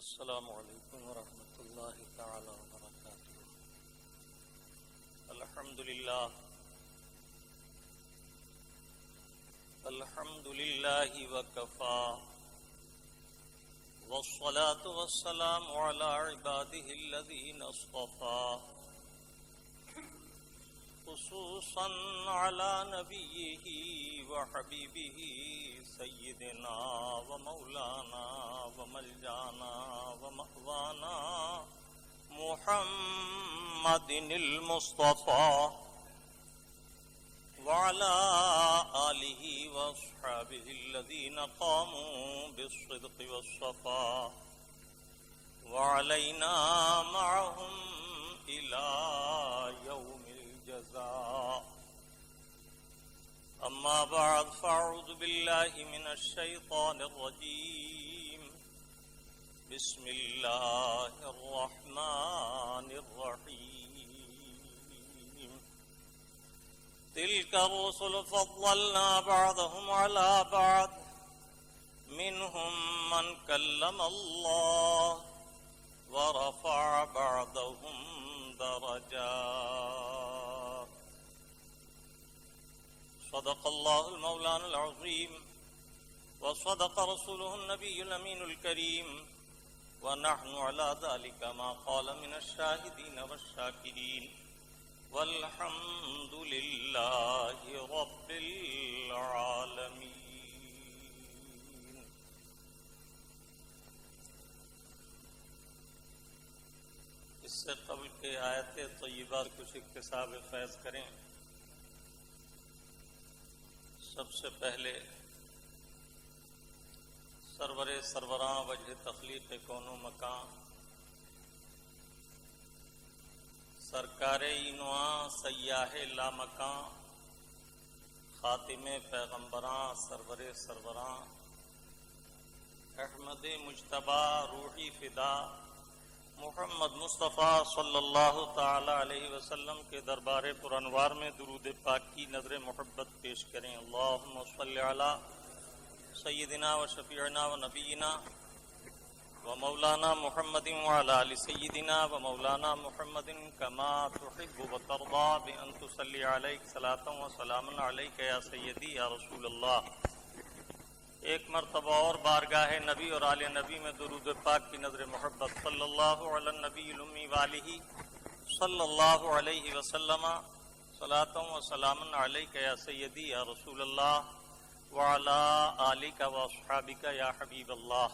السلام علیکم ورحمۃ اللہ تعالی وبرکاتہ۔ الحمد للہ وکفی والصلاة والسلام علی عباده الذین اصطفى خصوصا علی نبیہ وحبیبہ سیدنا ومولانا وملجانا ومأوانا محمد المصطفى وعلى آلہ واصحابہ الذین قاموا بالصدق والصفاء وعلینا معهم إلى يوم الجزاء۔ أما بعد فأعوذ بالله من الشيطان الرجيم، بسم الله الرحمن الرحيم۔ تلك الرسل فضلنا بعضهم على بعض، منهم من كلم الله ورفع بعضهم درجات۔ صدق الله المولانا العظيم وصدق رسوله النبي الأمين الكريم، ونحن على ذلك ما قال من الشاهدين والشاكرين، والحمد لله رب العالمين۔ اس سے قبل کے آیت طیبہ کچھ اکتساب فیض کریں۔ سب سے پہلے سرور سروراں وجہ تخلیق کون و مکان، سرکار اینواں سیاح لامکاں، خاتم پیغمبراں سرور سروراں، احمد مجتبیٰ روحی فدا محمد مصطفیٰ صلی اللہ تعالی علیہ وسلم کے دربار پر انوار میں درود پاک کی نظر محبت پیش کریں۔ اللہم صلی علی سیدنا و شفیعنا و نبینا و مولانا محمد وعلی آل سیدنا و مولانا محمد کما تحب و ترضا بان تصلی علیک صلاۃ و سلام علیک یا سیدی یا رسول اللہ۔ ایک مرتبہ اور بارگاہ نبی اور آل نبی میں درود پاک کی نظر محبت۔ صلی اللہ علی النبی الامی وآلہ صلی اللہ علیہ وسلم صلاۃ و سلام علیک یا سیدی یا رسول اللہ وعلی آلک واصحابک یا حبیب اللہ۔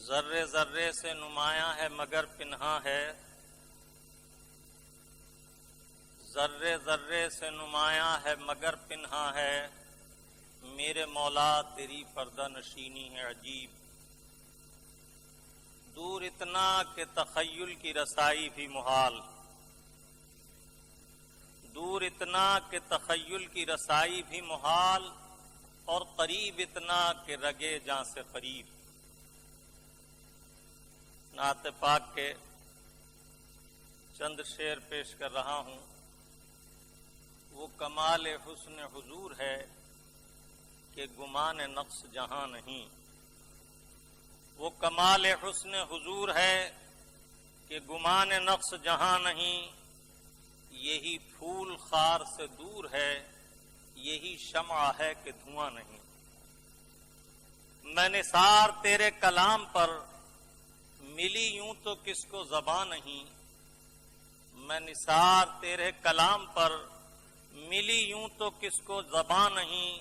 ذرے ذرے سے نمایاں ہے مگر پنہاں ہے، ذرے ذرے سے نمایاں ہے مگر پنہاں ہے، میرے مولا تیری پردہ نشینی ہے عجیب۔ دور اتنا کہ تخیل کی رسائی بھی محال، دور اتنا کہ تخیل کی رسائی بھی محال، اور قریب اتنا کہ رگے جاں سے قریب۔ نعت پاک کے چند شعر پیش کر رہا ہوں۔ وہ کمال حسن حضور ہے کہ گمان نقص جہاں نہیں، وہ کمال حسن حضور ہے کہ گمان نقص جہاں نہیں، یہی پھول خار سے دور ہے، یہی شمع ہے کہ دھواں نہیں۔ میں نثار تیرے کلام پر ملی یوں تو کس کو زباں نہیں، میں نثار تیرے کلام پر ملی یوں تو کس کو زباں نہیں۔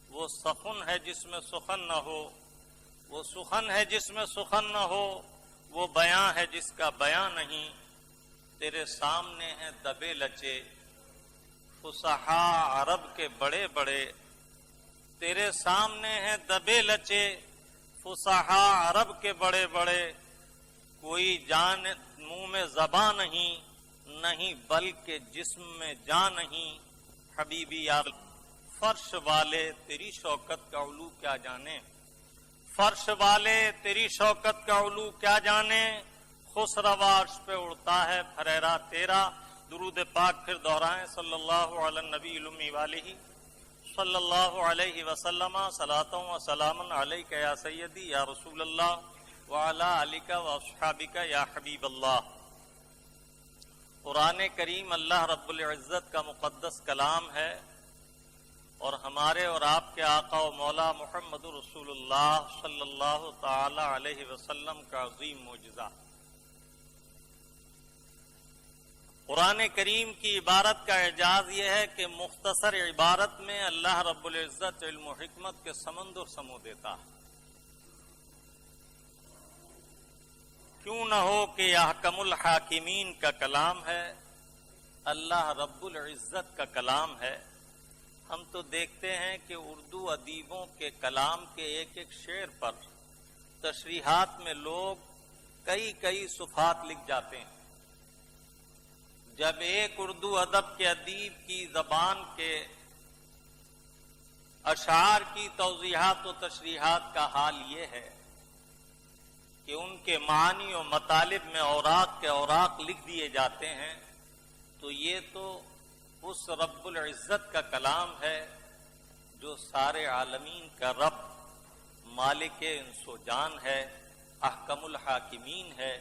وہ سخن ہے جس میں سخن نہ ہو، وہ سخن ہے جس میں سخن نہ ہو، وہ بیاں ہے جس کا بیاں نہیں۔ تیرے سامنے ہیں دبے لچے فصحاء عرب کے بڑے بڑے، تیرے سامنے ہیں دبے لچے فصحاء عرب کے بڑے بڑے، کوئی جان منہ میں زباں نہیں، نہیں بلکہ جسم میں جان نہیں۔ حبیبی یار فرش والے تیری شوکت کا علو کیا جانے، فرش والے تیری شوکت کا علو کیا جانے، خسروا عرش پہ اڑتا ہے پھریرا تیرا۔ درود پاک پھر دہرائیں۔ صلی اللہ علی النبی الامی وآلہ صلی اللہ علیہ وسلم صلاۃ و سلام علیک یا سیدی یا رسول اللہ وعلی آلک و اصحابک یا حبیب اللہ۔ قرآن کریم اللہ رب العزت کا مقدس کلام ہے اور ہمارے اور آپ کے آقا و مولا محمد رسول اللہ صلی اللہ تعالی علیہ وسلم کا عظیم معجزہ۔ قرآن کریم کی عبارت کا اعجاز یہ ہے کہ مختصر عبارت میں اللہ رب العزت علم و حکمت کے سمندر سمو دیتا ہے۔ کیوں نہ ہو کہ یہ احکم الحاکمین کا کلام ہے، اللہ رب العزت کا کلام ہے۔ ہم تو دیکھتے ہیں کہ اردو ادیبوں کے کلام کے ایک ایک شعر پر تشریحات میں لوگ کئی صفات لکھ جاتے ہیں۔ جب ایک اردو ادب کے ادیب کی زبان کے اشعار کی توضیحات و تشریحات کا حال یہ ہے کہ ان کے معنی و مطالب میں اوراق کے اوراق لکھ دیے جاتے ہیں، تو یہ تو اس رب العزت کا کلام ہے جو سارے عالمین کا رب، مالک انس و جان ہے، احکم الحاکمین ہے،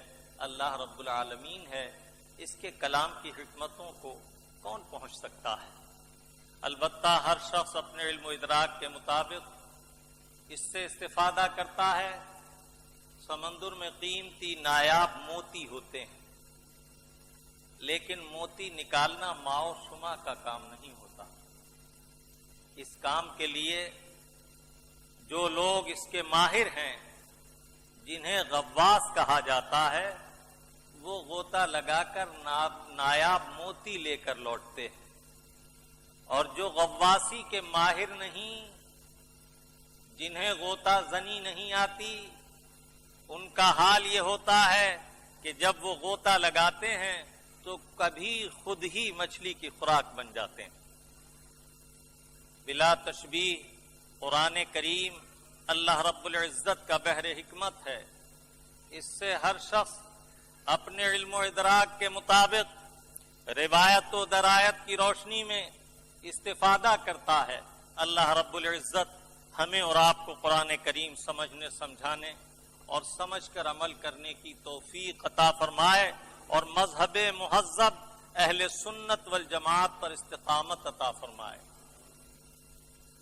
اللہ رب العالمین ہے۔ اس کے کلام کی حکمتوں کو کون پہنچ سکتا ہے؟ البتہ ہر شخص اپنے علم و ادراک کے مطابق اس سے استفادہ کرتا ہے۔ سمندر میں قیمتی نایاب موتی ہوتے ہیں، لیکن موتی نکالنا ماؤ شما کا کام نہیں ہوتا۔ اس کام کے لیے جو لوگ اس کے ماہر ہیں، جنہیں غواص کہا جاتا ہے، وہ غوطہ لگا کر نایاب موتی لے کر لوٹتے ہیں، اور جو غواصی کے ماہر نہیں، جنہیں غوطہ زنی نہیں آتی، ان کا حال یہ ہوتا ہے کہ جب وہ غوطہ لگاتے ہیں تو کبھی خود ہی مچھلی کی خوراک بن جاتے ہیں۔ بلا تشبیہ قرآن کریم اللہ رب العزت کا بحر حکمت ہے۔ اس سے ہر شخص اپنے علم و ادراک کے مطابق روایت و درایت کی روشنی میں استفادہ کرتا ہے۔ اللہ رب العزت ہمیں اور آپ کو قرآن کریم سمجھنے، سمجھانے اور سمجھ کر عمل کرنے کی توفیق عطا فرمائے، اور مذہب مہذب اہل سنت والجماعت پر استقامت عطا فرمائے۔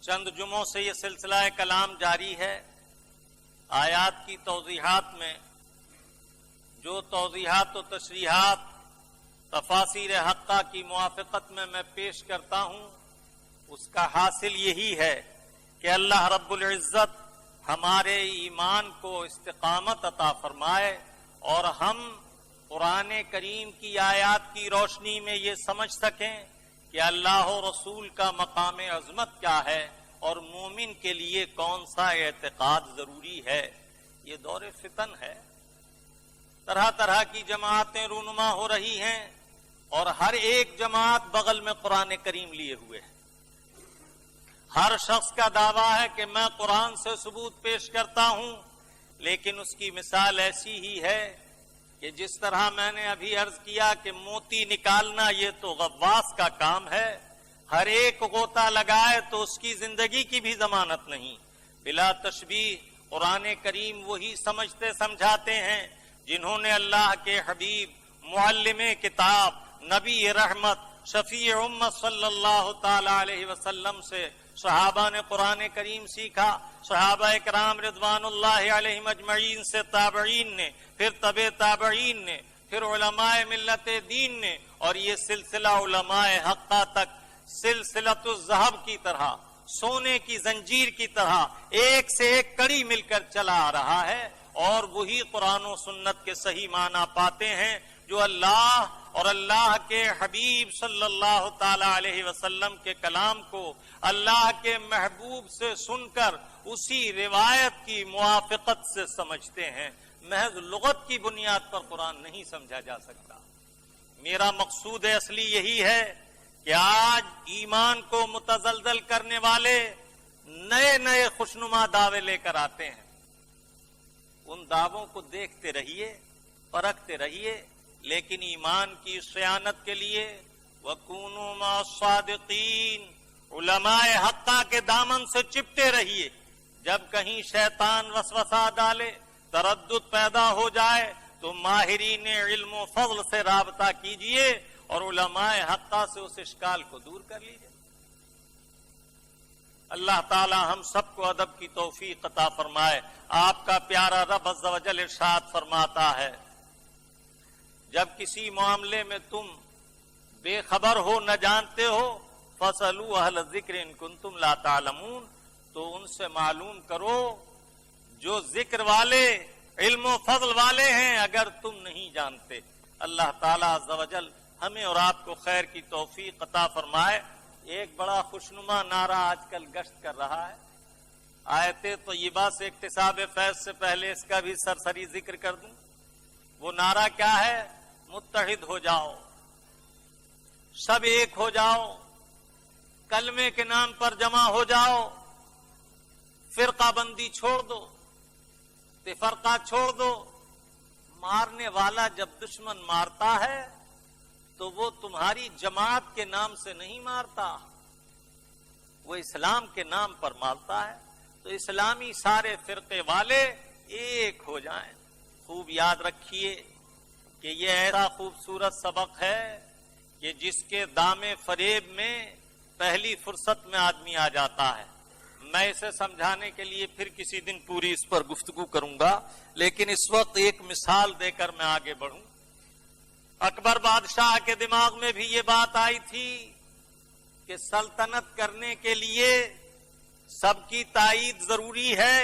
چند جمعوں سے یہ سلسلہ کلام جاری ہے۔ آیات کی توضیحات میں جو توضیحات و تشریحات تفاسیر حقہ کی موافقت میں پیش کرتا ہوں، اس کا حاصل یہی ہے کہ اللہ رب العزت ہمارے ایمان کو استقامت عطا فرمائے، اور ہم قرآن کریم کی آیات کی روشنی میں یہ سمجھ سکیں کہ اللہ و رسول کا مقام عظمت کیا ہے اور مومن کے لیے کون سا اعتقاد ضروری ہے۔ یہ دور فتن ہے، طرح طرح کی جماعتیں رونما ہو رہی ہیں، اور ہر ایک جماعت بغل میں قرآن کریم لیے ہوئے ہے۔ ہر شخص کا دعویٰ ہے کہ میں قرآن سے ثبوت پیش کرتا ہوں، لیکن اس کی مثال ایسی ہی ہے کہ جس طرح میں نے ابھی عرض کیا کہ موتی نکالنا یہ تو غواص کا کام ہے، ہر ایک غوطہ لگائے تو اس کی زندگی کی بھی ضمانت نہیں۔ بلا تشبیہ قرآن کریم وہی سمجھتے سمجھاتے ہیں جنہوں نے اللہ کے حبیب، معلم کتاب، نبی رحمت، شفیع امت صلی اللہ تعالی علیہ وسلم سے صحابہ نے قرآن کریم سیکھا، صحابہ کرام رضوان اللہ علیہم اجمعین سے تابعین نے، پھر تبع تابعین نے، پھر علماء ملت دین نے، اور یہ سلسلہ علماء حقہ تک سلسلۃ الذہب کی طرح، سونے کی زنجیر کی طرح ایک سے ایک کڑی مل کر چلا آ رہا ہے، اور وہی قرآن و سنت کے صحیح معنی پاتے ہیں جو اللہ اور اللہ کے حبیب صلی اللہ تعالی علیہ وسلم کے کلام کو اللہ کے محبوب سے سن کر اسی روایت کی موافقت سے سمجھتے ہیں۔ محض لغت کی بنیاد پر قرآن نہیں سمجھا جا سکتا۔ میرا مقصود اصلی یہی ہے کہ آج ایمان کو متزلزل کرنے والے نئے خوشنما دعوے لے کر آتے ہیں۔ ان دعووں کو دیکھتے رہیے، پرکھتے رہیے، لیکن ایمان کی صیانت کے لیے وَكُونُوا مَعَ الصَّادِقِينَ، علماء حقہ کے دامن سے چپٹے رہیے. جب کہیں شیطان وسوسہ ڈالے، تردد پیدا ہو جائے تو ماہرین علم و فضل سے رابطہ کیجئے اور علماء حقہ سے اس اشکال کو دور کر لیجئے. اللہ تعالی ہم سب کو ادب کی توفیق عطا فرمائے. آپ کا پیارا رب عز و جل ارشاد فرماتا ہے، جب کسی معاملے میں تم بے خبر ہو، نہ جانتے ہو، فَاسْأَلُوا أَهْلَ الذِّكْرِ إِن كُنتُمْ لَا تَعْلَمُونَ، تو ان سے معلوم کرو جو ذکر والے، علم و فضل والے ہیں، اگر تم نہیں جانتے. اللہ تعالیٰ عز و جل ہمیں اور آپ کو خیر کی توفیق عطا فرمائے. ایک بڑا خوشنما نعرہ آج کل گشت کر رہا ہے. آیت طیبہ سے اکتساب فیض سے پہلے اس کا بھی سرسری ذکر کر دوں. وہ نعرہ کیا ہے؟ متحد ہو جاؤ، سب ایک ہو جاؤ، کلمے کے نام پر جمع ہو جاؤ، فرقہ بندی چھوڑ دو، تفرقہ چھوڑ دو. مارنے والا جب دشمن مارتا ہے تو وہ تمہاری جماعت کے نام سے نہیں مارتا، وہ اسلام کے نام پر مارتا ہے. تو اسلامی سارے فرقے والے ایک ہو جائیں. خوب یاد رکھیے کہ یہ ایسا خوبصورت سبق ہے کہ جس کے دام فریب میں پہلی فرصت میں آدمی آ جاتا ہے. میں اسے سمجھانے کے لیے پھر کسی دن پوری اس پر گفتگو کروں گا، لیکن اس وقت ایک مثال دے کر میں آگے بڑھوں. اکبر بادشاہ کے دماغ میں بھی یہ بات آئی تھی کہ سلطنت کرنے کے لیے سب کی تائید ضروری ہے،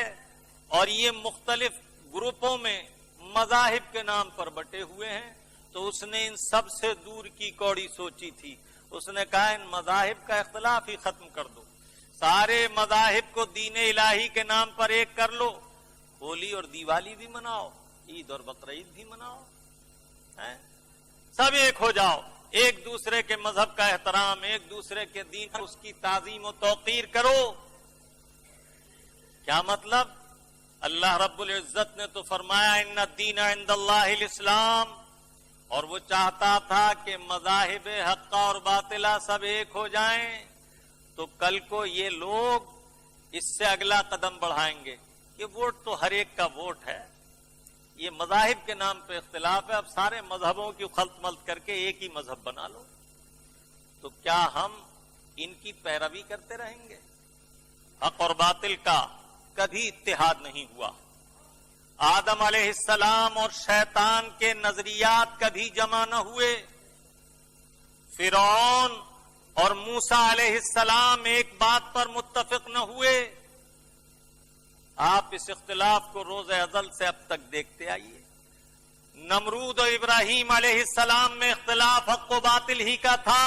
اور یہ مختلف گروپوں میں مذاہب کے نام پر بٹے ہوئے ہیں. تو اس نے ان سب سے دور کی کوڑی سوچی تھی. اس نے کہا ان مذاہب کا اختلاف ہی ختم کر دو، سارے مذاہب کو دین الہی کے نام پر ایک کر لو. ہولی اور دیوالی بھی مناؤ، عید اور بقرعید بھی مناؤ، سب ایک ہو جاؤ. ایک دوسرے کے مذہب کا احترام، ایک دوسرے کے دین اس کی تعظیم و توقیر کرو. کیا مطلب؟ اللہ رب العزت نے تو فرمایا ان الدین عند اللہ الاسلام، اور وہ چاہتا تھا کہ مذاہب حقہ اور باطلہ سب ایک ہو جائیں. تو کل کو یہ لوگ اس سے اگلا قدم بڑھائیں گے کہ ووٹ تو ہر ایک کا ووٹ ہے، یہ مذاہب کے نام پہ اختلاف ہے، اب سارے مذہبوں کی خلط ملط کر کے ایک ہی مذہب بنا لو. تو کیا ہم ان کی پیروی کرتے رہیں گے؟ حق اور باطل کا کبھی اتحاد نہیں ہوا. آدم علیہ السلام اور شیطان کے نظریات کبھی جمع نہ ہوئے. فرعون اور موسیٰ علیہ السلام ایک بات پر متفق نہ ہوئے. آپ اس اختلاف کو روز ازل سے اب تک دیکھتے آئیے. نمرود اور ابراہیم علیہ السلام میں اختلاف حق و باطل ہی کا تھا.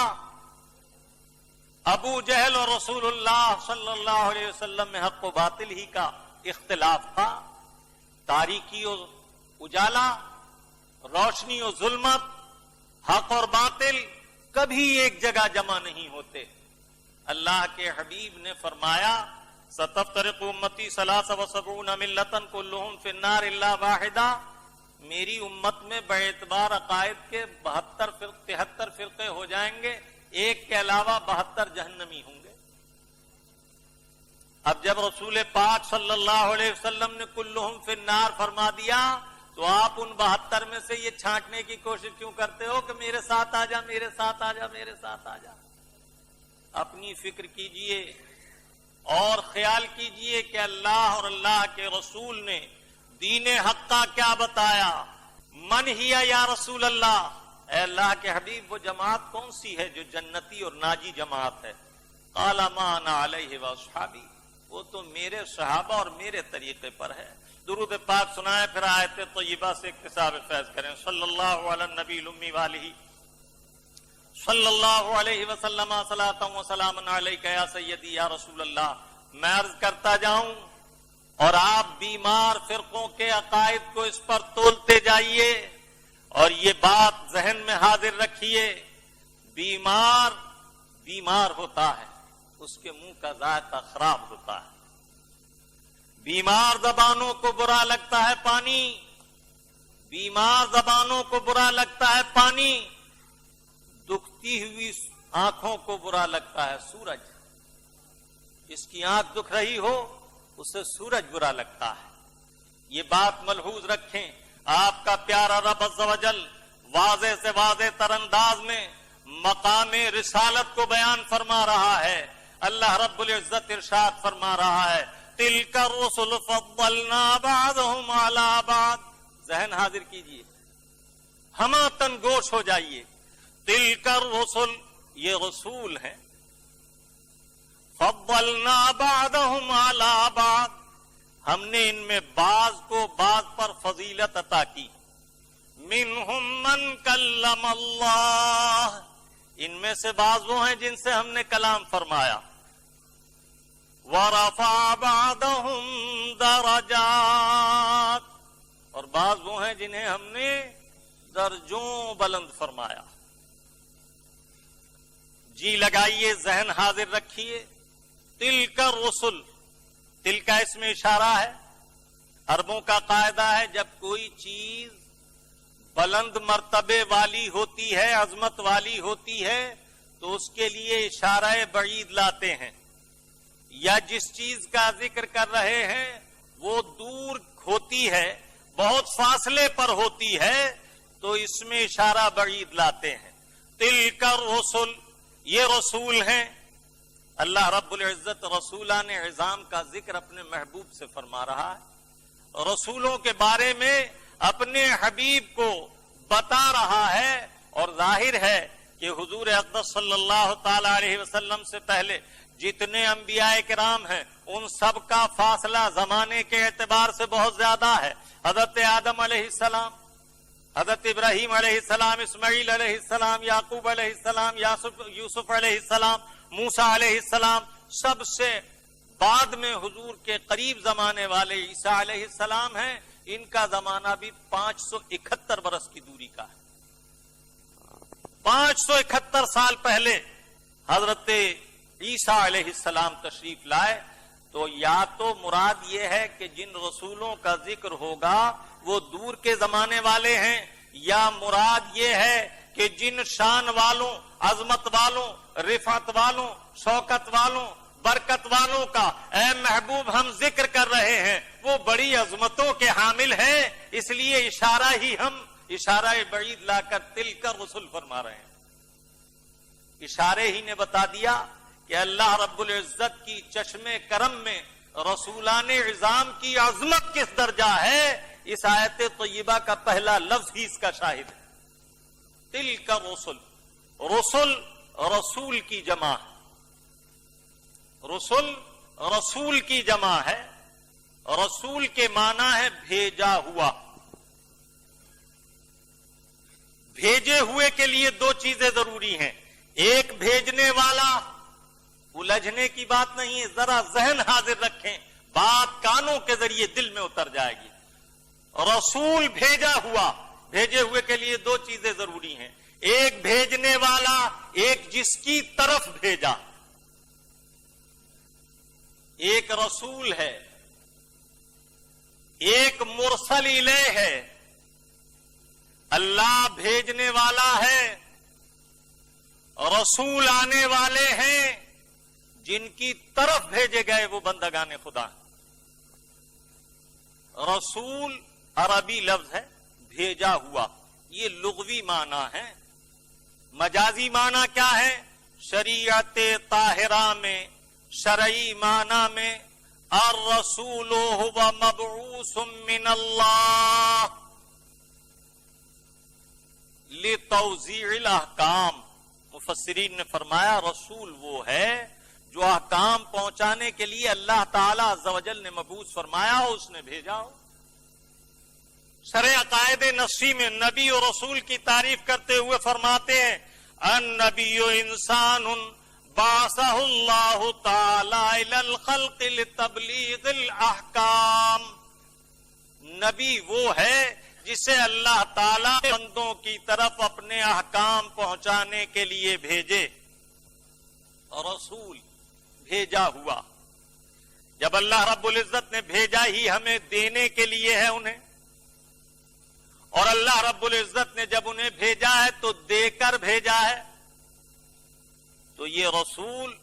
ابو جہل اور رسول اللہ صلی اللہ علیہ وسلم میں حق و باطل ہی کا اختلاف تھا. تاریکی و اجالا، روشنی و ظلمت، حق اور باطل کبھی ایک جگہ جمع نہیں ہوتے. اللہ کے حبیب نے فرمایا ستفترق امتی 73 ملتن کلہم فی النار الا واحدہ. میری امت میں باعتبار عقائد کے 73 فرقے ہو جائیں گے، ایک کے علاوہ 72 جہنمی ہوں گے. اب جب رسول پاک صلی اللہ علیہ وسلم نے کلہم فی النار فرما دیا تو آپ ان 72 میں سے یہ چھانٹنے کی کوشش کیوں کرتے ہو کہ میرے ساتھ آ جا، میرے ساتھ آ جا، میرے ساتھ آ جا. اپنی فکر کیجئے اور خیال کیجئے کہ اللہ اور اللہ کے رسول نے دین حق کا کیا بتایا. من ہی یا رسول اللہ، اے اللہ کے حبیب وہ جماعت کون سی ہے جو جنتی اور ناجی جماعت ہے؟ قال ما انا علیہ واصحابی، وہ تو میرے صحابہ اور میرے طریقے پر ہے. درود پاک سنائیں، پھر آیت طیبہ سے اکتساب فیض کریں. صلی اللہ علی النبی الامی والہ صلی اللہ علیہ وسلم صلاۃ و سلام علیک یا سیدی یا رسول اللہ. میں عرض کرتا جاؤں اور آپ بیمار فرقوں کے عقائد کو اس پر تولتے جائیے اور یہ بات ذہن میں حاضر رکھیے. بیمار ہوتا ہے، اس کے منہ کا ذائقہ خراب ہوتا ہے. بیمار زبانوں کو برا لگتا ہے پانی، بیمار زبانوں کو برا لگتا ہے پانی، دکھتی ہوئی آنکھوں کو برا لگتا ہے سورج. جس کی آنکھ دکھ رہی ہو اسے سورج برا لگتا ہے. یہ بات ملحوظ رکھیں. آپ کا پیارا رب عز و جل واضح سے واضح تر انداز میں مقام رسالت کو بیان فرما رہا ہے. اللہ رب العزت ارشاد فرما رہا ہے تلک الرسل فضلنا بعضهم علی بعض. ذہن حاضر کیجئے, ہماتن گوش ہو جائیے. تلک الرسل, یہ رسول ہیں. فضلنا بعضهم علی بعض, ہم نے ان میں بعض کو بعض پر فضیلت عطا کی. منہم من کلم اللہ, ان میں سے بعض وہ ہیں جن سے ہم نے کلام فرمایا. ورفع بعضهم درجات, اور بعض وہ ہیں جنہیں ہم نے درجوں بلند فرمایا. جی لگائیے, ذہن حاضر رکھیے. تلک الرسل, تل کا اس میں اشارہ ہے. عربوں کا قاعدہ ہے جب کوئی چیز بلند مرتبے والی ہوتی ہے, عظمت والی ہوتی ہے, تو اس کے لیے اشارہ بعید لاتے ہیں. یا جس چیز کا ذکر کر رہے ہیں وہ دور ہوتی ہے, بہت فاصلے پر ہوتی ہے, تو اس میں اشارہ بعید لاتے ہیں. تلک الرسل, یہ رسول ہیں. اللہ رب العزت رسولان عظام کا ذکر اپنے محبوب سے فرما رہا ہے. رسولوں کے بارے میں اپنے حبیب کو بتا رہا ہے, اور ظاہر ہے کہ حضور اقدس صلی اللہ تعالی علیہ وسلم سے پہلے جتنے انبیاء کرام ہیں ان سب کا فاصلہ زمانے کے اعتبار سے بہت زیادہ ہے. حضرت آدم علیہ السلام, حضرت ابراہیم علیہ السلام, اسماعیل علیہ السلام, یعقوب علیہ السلام, یوسف علیہ السلام, موسیٰ علیہ السلام, سب سے بعد میں حضور کے قریب زمانے والے عیسیٰ علیہ السلام ہیں. ان کا زمانہ بھی 571 برس کی دوری کا ہے. 571 سال پہلے حضرت عیسیٰ علیہ السلام تشریف لائے. تو یا تو مراد یہ ہے کہ جن رسولوں کا ذکر ہوگا وہ دور کے زمانے والے ہیں, یا مراد یہ ہے کہ جن شان والوں, عظمت والوں, رفعت والوں, شوکت والوں, برکت والوں کا اے محبوب ہم ذکر کر رہے ہیں وہ بڑی عظمتوں کے حامل ہیں, اس لیے اشارہ ہی ہم اشارہ بعید لا کر تلک الرسل فرما رہے ہیں. اشارے ہی نے بتا دیا کہ اللہ رب العزت کی چشم کرم میں رسولان عظام کی عظمت کس درجہ ہے. اس آیت طیبہ کا پہلا لفظ ہی اس کا شاہد ہے. تلک الرسل, رسل رسول کی جمع ہے. رسل رسول کی جمع ہے. رسول کے معنی ہے بھیجا ہوا. بھیجے ہوئے کے لیے دو چیزیں ضروری ہیں. ایک بھیجنے والا, الجھنے کی بات نہیں ہے, ذرا ذہن حاضر رکھیں, بات کانوں کے ذریعے دل میں اتر جائے گی. رسول بھیجا ہوا, بھیجے ہوئے کے لیے دو چیزیں ضروری ہیں. ایک بھیجنے والا, ایک جس کی طرف بھیجا. ایک رسول ہے, ایک مرسل الیہ ہے. اللہ بھیجنے والا ہے, رسول آنے والے ہیں, جن کی طرف بھیجے گئے وہ بندگان خدا ہیں. رسول عربی لفظ ہے, بھیجا ہوا, یہ لغوی معنی ہے. مجازی معنی کیا ہے؟ شریعت طاہرہ میں, شرعی معنی میں الرسول هو مبعوث من اللہ لتوزیع الاحکام. مفسرین نے فرمایا رسول وہ ہے جو احکام پہنچانے کے لیے اللہ تعالی عز و جل نے مبعوث فرمایا ہو, اس نے بھیجا ہو. شرع عقائد نفسی میں نبی اور رسول کی تعریف کرتے ہوئے فرماتے ہیں النبی انسان بعثہ اللہ تعالی الی الخلق لتبلیغ الاحکام. نبی وہ ہے جسے اللہ تعالی بندوں کی طرف اپنے احکام پہنچانے کے لیے بھیجے. رسول بھیجا ہوا. جب اللہ رب العزت نے بھیجا ہی ہمیں دینے کے لیے ہے انہیں, اور اللہ رب العزت نے جب انہیں بھیجا ہے تو دے کر بھیجا ہے. تو یہ رسول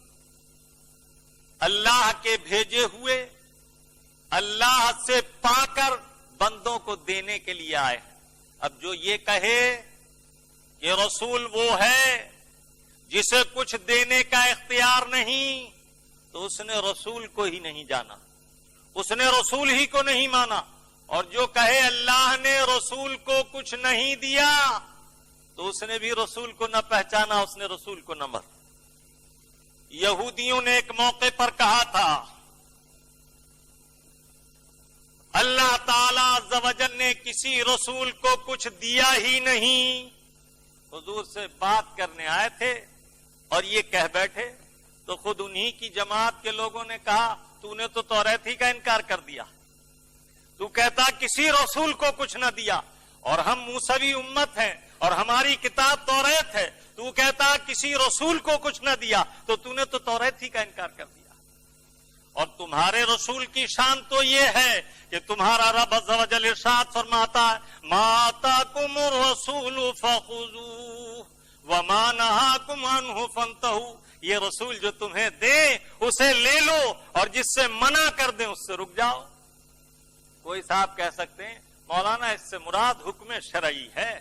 اللہ کے بھیجے ہوئے اللہ سے پا کر بندوں کو دینے کے لیے آئے ہیں۔ اب جو یہ کہے کہ رسول وہ ہے جسے کچھ دینے کا اختیار نہیں، تو اس نے رسول کو ہی نہیں جانا، اس نے رسول ہی کو نہیں مانا۔ اور جو کہے اللہ نے رسول کو کچھ نہیں دیا، تو اس نے بھی رسول کو نہ پہچانا، اس نے رسول کو نہ مانا۔ یہودیوں نے ایک موقع پر کہا تھا اللہ تعالی عز و جل نے کسی رسول کو کچھ دیا ہی نہیں۔ حضور سے بات کرنے آئے تھے اور یہ کہہ بیٹھے، تو خود انہی کی جماعت کے لوگوں نے کہا تو نے تو توریت ہی کا انکار کر دیا، تو کہتا کسی رسول کو کچھ نہ دیا، اور ہم موسوی امت ہیں اور ہماری کتاب توریت ہے، تو کہتا کسی رسول کو کچھ نہ دیا، تو نے تو توریت ہی کا انکار کر دیا۔ اور تمہارے رسول کی شان تو یہ ہے کہ تمہارا رب عز و جل ارشاد فرماتا ہے ما آتاکم الرسول فخذوہ وما نہاکم عنہ فانتہوا، یہ رسول جو تمہیں دے اسے لے لو اور جس سے منع کر دیں اس سے رک جاؤ۔ کوئی صاحب کہہ سکتے ہیں مولانا اس سے مراد حکم شرعی ہے،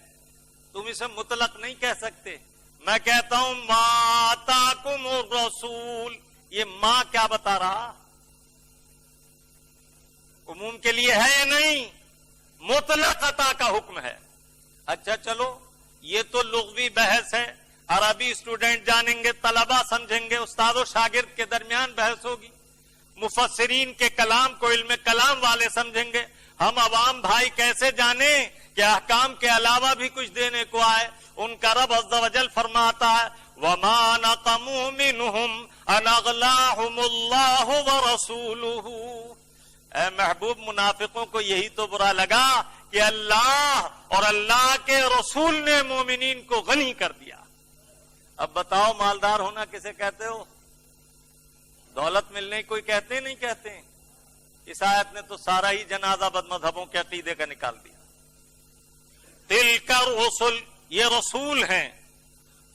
تم اسے مطلق نہیں کہہ سکتے۔ میں کہتا ہوں ما آتاکم الرسول، یہ ماں کیا بتا رہا؟ عموم کے لیے ہے یا نہیں؟ مطلق عطا کا حکم ہے۔ اچھا چلو یہ تو لغوی بحث ہے، عربی اسٹوڈنٹ جانیں گے، طلبہ سمجھیں گے، استاد و شاگرد کے درمیان بحث ہوگی، مفسرین کے کلام کو علم کلام والے سمجھیں گے۔ ہم عوام بھائی کیسے جانیں کہ احکام کے علاوہ بھی کچھ دینے کو آئے؟ ان کا رب عز و جل فرماتا ہے وَمَا نَقَمُوا مِنْهُمْ أَنْ أَغْنَاهُمُ اللَّهُ وَرَسُولُهُ۔ اے محبوب منافقوں کو یہی تو برا لگا کہ اللہ اور اللہ کے رسول نے مومنین کو غنی کر دیا۔ اب بتاؤ مالدار ہونا کسے کہتے ہو؟ دولت ملنے کوئی کہتے نہیں کہتے؟ اس آیت نے تو سارا ہی جنازہ بد مذہبوں کے عقیدے کا نکال دیا۔ تلک الرسل، یہ رسول ہیں،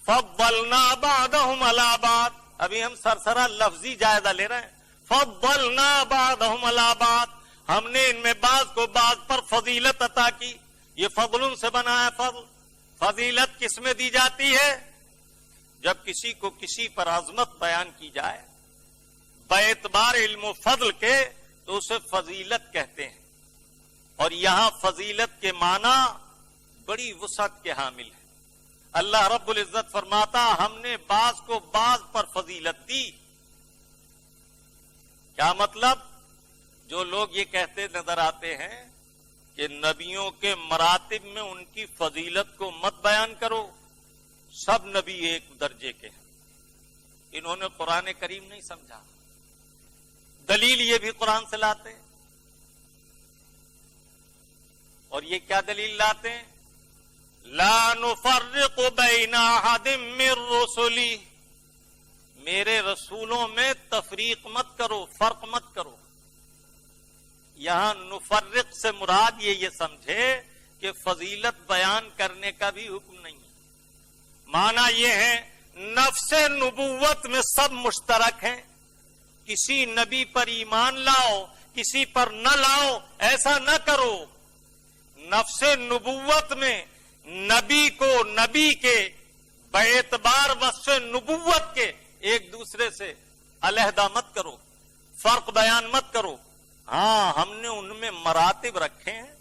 فضلنا بعضهم على بعض، ابھی ہم سرسرا لفظی جائزہ لے رہے ہیں۔ فضلنا بعضهم على بعض، ہم نے ان میں بعض کو بعض پر فضیلت عطا کی۔ یہ فضل سے بنا ہے فضل۔ فضیلت کس میں دی جاتی ہے؟ جب کسی کو کسی پر عظمت بیان کی جائے باعتبار علم و فضل کے، تو اسے فضیلت کہتے ہیں۔ اور یہاں فضیلت کے معنی بڑی وسعت کے حامل ہے۔ اللہ رب العزت فرماتا ہم نے بعض کو بعض پر فضیلت دی۔ کیا مطلب؟ جو لوگ یہ کہتے نظر آتے ہیں کہ نبیوں کے مراتب میں ان کی فضیلت کو مت بیان کرو، سب نبی ایک درجے کے ہیں، انہوں نے قرآن کریم نہیں سمجھا۔ دلیل یہ بھی قرآن سے لاتے ہیں، اور یہ کیا دلیل لاتے ہیں؟ لا نفرق بین احد من رسلی، میرے رسولوں میں تفریق مت کرو، فرق مت کرو۔ یہاں نفرق سے مراد یہ سمجھے کہ فضیلت بیان کرنے کا بھی حکم نہیں ہے۔ معنی یہ ہے نفس نبوت میں سب مشترک ہیں، کسی نبی پر ایمان لاؤ کسی پر نہ لاؤ، ایسا نہ کرو۔ نفس نبوت میں نبی کو نبی کے باعتبار وصف نبوت کے ایک دوسرے سے علیحدہ مت کرو، فرق بیان مت کرو۔ ہاں ہم نے ان میں مراتب رکھے ہیں،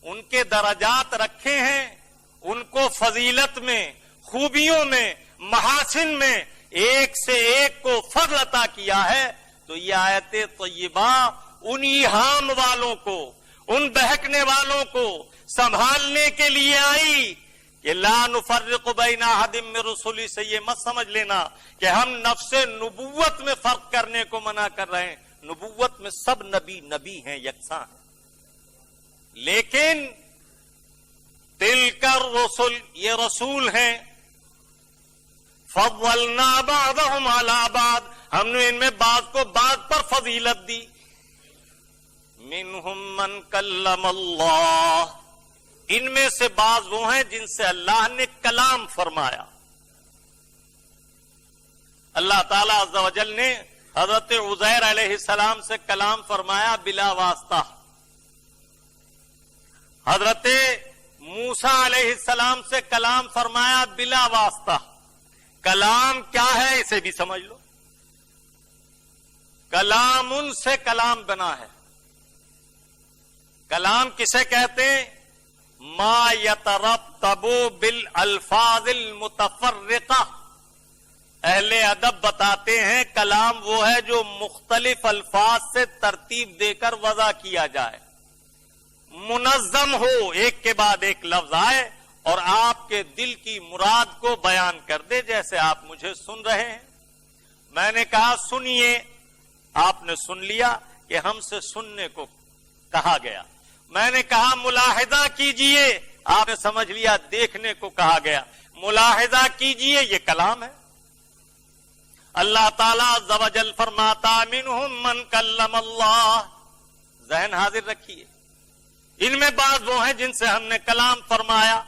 ان کے درجات رکھے ہیں، ان کو فضیلت میں، خوبیوں میں، محاسن میں ایک سے ایک کو فضل عطا کیا ہے۔ تو یہ آیت طیبہ ان ایہام والوں کو، ان بہکنے والوں کو سنبھالنے کے لیے آئی کہ لا نفرق بین احد من رسلی سے یہ مت سمجھ لینا کہ ہم نفس نبوت میں فرق کرنے کو منع کر رہے ہیں۔ نبوت میں سب نبی نبی ہیں، یکساں ہیں، لیکن تلک الرسل، یہ رسول ہیں، فضلنا بعضهم على بعض، ہم نے ان میں بعض کو بعض پر فضیلت دی۔ منہم من کلم اللہ، ان میں سے بعض وہ ہیں جن سے اللہ نے کلام فرمایا۔ اللہ تعالی عز و جل نے حضرت عزیر علیہ السلام سے کلام فرمایا بلا واسطہ. حضرت موسیٰ علیہ السلام سے کلام فرمایا بلا واسطہ. کلام کیا ہے اسے بھی سمجھ لو. کلام ان سے کلام بنا ہے. کلام کسے کہتے ہیں؟ ما یترتب بالالفاظ المتفرقہ. اہل ادب بتاتے ہیں کلام وہ ہے جو مختلف الفاظ سے ترتیب دے کر وضع کیا جائے، منظم ہو، ایک کے بعد ایک لفظ آئے اور آپ کے دل کی مراد کو بیان کر دے. جیسے آپ مجھے سن رہے ہیں، میں نے کہا سنیے، آپ نے سن لیا کہ ہم سے سننے کو کہا گیا. میں نے کہا ملاحظہ کیجئے، آپ نے سمجھ لیا دیکھنے کو کہا گیا. ملاحظہ کیجئے، یہ کلام ہے. اللہ تعالیٰ عز و جل فرماتا منہم من کلم اللہ. ذہن حاضر رکھیے، ان میں بعض وہ ہیں جن سے ہم نے کلام فرمایا.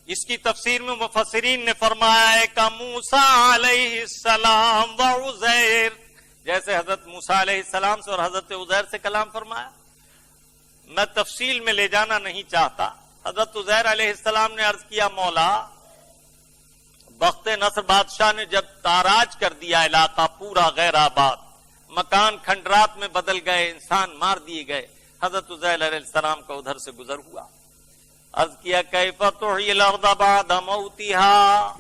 اس کی تفسیر میں مفسرین نے فرمایا ہے کہ موسیٰ علیہ السلام و عزیر، جیسے حضرت موسیٰ علیہ السلام سے اور حضرت عزیر سے کلام فرمایا. میں تفصیل میں لے جانا نہیں چاہتا. حضرت عزیر علیہ السلام نے عرض کیا مولا، بخت نصر بادشاہ نے جب تاراج کر دیا علاقہ پورا غیر آباد، مکان کھنڈرات میں بدل گئے، انسان مار دیے گئے، حضرت عزیر علیہ السلام کا ادھر سے گزر ہوا. عرض کیا کیف تحیی الارض بعد موتہا.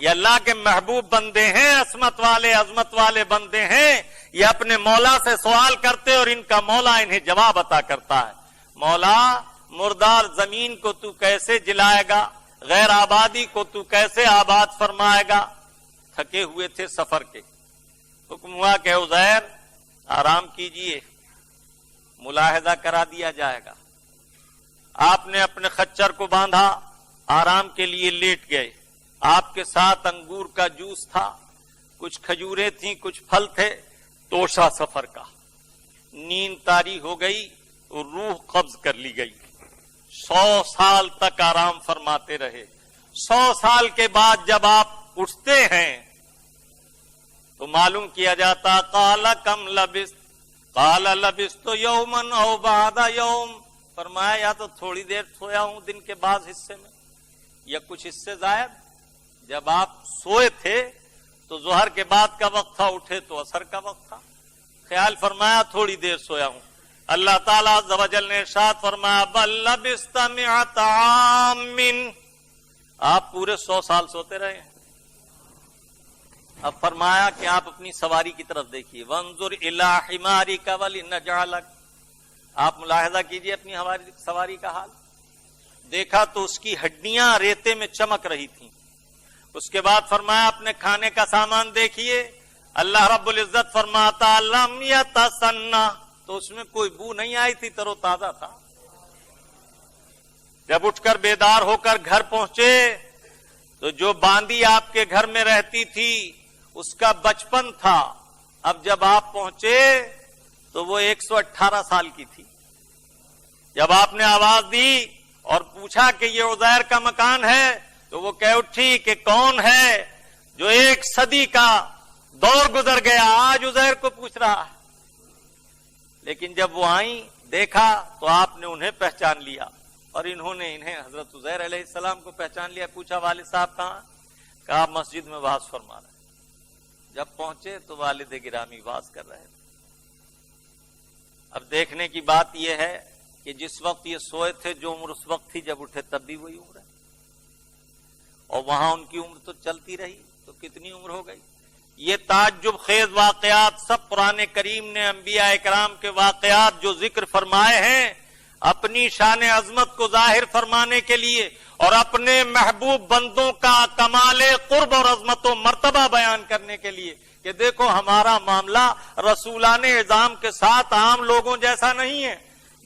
یہ اللہ کے محبوب بندے ہیں، عصمت والے عظمت والے بندے ہیں. یہ اپنے مولا سے سوال کرتے اور ان کا مولا انہیں جواب عطا کرتا ہے. مولا، مردار زمین کو تو کیسے جلائے گا؟ غیر آبادی کو تو کیسے آباد فرمائے گا؟ تھکے ہوئے تھے سفر کے. حکم ہوا کہ عزیر آرام کیجئے، ملاحظہ کرا دیا جائے گا. آپ نے اپنے خچر کو باندھا، آرام کے لیے لیٹ گئے. آپ کے ساتھ انگور کا جوس تھا، کچھ کھجوریں تھیں، کچھ پھل تھے. توشا سفر کا. نیند طاری ہو گئی، روح قبض کر لی گئی. 100 سال تک آرام فرماتے رہے. 100 سال کے بعد جب آپ اٹھتے ہیں تو معلوم کیا جاتا قال کم لبثت، قال لبثت یوما او بعد یوم. فرمایا یا تو تھوڑی دیر سویا ہوں دن کے بعض حصے میں، یا کچھ اس سے زائد. جب آپ سوئے تھے تو ظہر کے بعد کا وقت تھا، اٹھے تو عصر کا وقت تھا. خیال فرمایا تھوڑی دیر سویا ہوں. اللہ تعالیٰ عز و جل نے ارشاد فرمایا بل لبثت مئۃ عام. آپ پورے 100 سال سوتے رہے ہیں. اب فرمایا کہ آپ اپنی سواری کی طرف دیکھیے. وانظر الی حمارک ولنجعلک. آپ ملاحظہ کیجئے اپنی سواری کا حال. دیکھا تو اس کی ہڈیاں ریتے میں چمک رہی تھیں. اس کے بعد فرمایا اپنے کھانے کا سامان دیکھیے. اللہ رب العزت فرماتا لم یتسنہ، تو اس میں کوئی بو نہیں آئی تھی، تر و تازہ تھا. جب اٹھ کر بیدار ہو کر گھر پہنچے تو جو باندی آپ کے گھر میں رہتی تھی اس کا بچپن تھا. اب جب آپ پہنچے تو وہ 118 سال کی تھی. جب آپ نے آواز دی اور پوچھا کہ یہ عزیر کا مکان ہے تو وہ کہہ اٹھی کہ کون ہے جو 1 صدی کا دور گزر گیا آج عزیر کو پوچھ رہا ہے. لیکن جب وہ آئیں دیکھا تو آپ نے انہیں پہچان لیا اور انہوں نے انہیں حضرت عزیر علیہ السلام کو پہچان لیا. پوچھا والد صاحب کہاں؟ کہا مسجد میں واز فرما رہے. جب پہنچے تو والد گرامی واز کر رہے تھے. اب دیکھنے کی بات یہ ہے کہ جس وقت یہ سوئے تھے جو عمر اس وقت تھی، جب اٹھے تب بھی وہی عمر ہے. اور وہاں ان کی عمر تو چلتی رہی تو کتنی عمر ہو گئی. یہ تعجب خیز واقعات سب قرآن کریم نے انبیاء اکرام کے واقعات جو ذکر فرمائے ہیں اپنی شان عظمت کو ظاہر فرمانے کے لیے اور اپنے محبوب بندوں کا کمال قرب اور عظمت و مرتبہ بیان کرنے کے لیے کہ دیکھو ہمارا معاملہ رسولان اعظام کے ساتھ عام لوگوں جیسا نہیں ہے،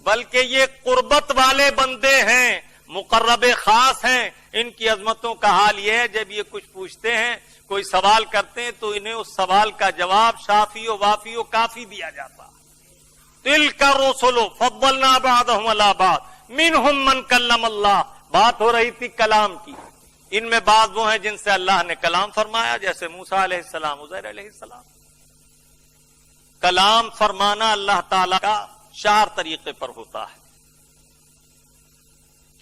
بلکہ یہ قربت والے بندے ہیں، مقرب خاص ہیں. ان کی عظمتوں کا حال یہ ہے جب یہ کچھ پوچھتے ہیں، کوئی سوال کرتے ہیں تو انہیں اس سوال کا جواب شافی و وافی و کافی دیا جاتا. تلک الرسل فضلنا بعضهم علی بعض منهم من کلم اللہ. بات ہو رہی تھی کلام کی. ان میں بعض وہ ہیں جن سے اللہ نے کلام فرمایا، جیسے موسیٰ علیہ السلام، عزیر علیہ السلام۔ کلام فرمانا اللہ تعالی کا 4 طریقے پر ہوتا ہے۔